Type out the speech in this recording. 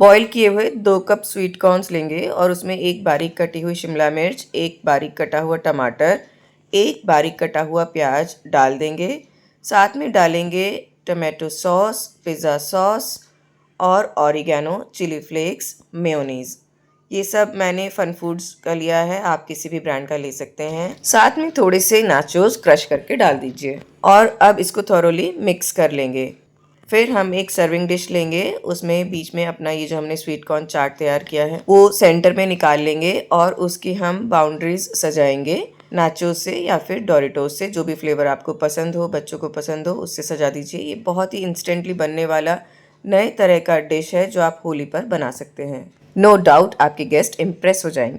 Boil किए हुए 2 cup sweet corns लेंगे और उसमें 1 बारीक कटी हुई शिमला मिर्च, 1 बारीक कटा हुआ टमाटर, 1 बारीक कटा हुआ प्याज डाल देंगे। साथ में डालेंगे टमाटो सॉस, पिज़्ज़ा सॉस और ऑरिगैनो, चिली फ्लेक्स, मेयोनीज़। ये सब मैंने फन फूड्स का लिया है, आप किसी भी ब्रांड का ले सकते हैं। साथ में थोड़े से नाचोस क्रश करके डाल दीजिए और अब इसको थॉरोली मिक्स कर लेंगे। फिर हम एक सर्विंग डिश लेंगे, उसमें बीच में अपना ये जो हमने स्वीट कॉर्न चाट तैयार किया है वो सेंटर में निकाल लेंगे और उसकी हम बाउंड्रीज सजाएंगे नाचोस से या फिर डोरिटोस से, जो भी फ्लेवर आपको पसंद हो, बच्चों को पसंद हो, उससे सजा दीजिए। ये बहुत ही इंस्टेंटली बनने वाला नए तरह का डिश है जो आप होली पर बना सकते हैं। नो डाउट आपके गेस्ट इम्प्रेस हो जाएंगे।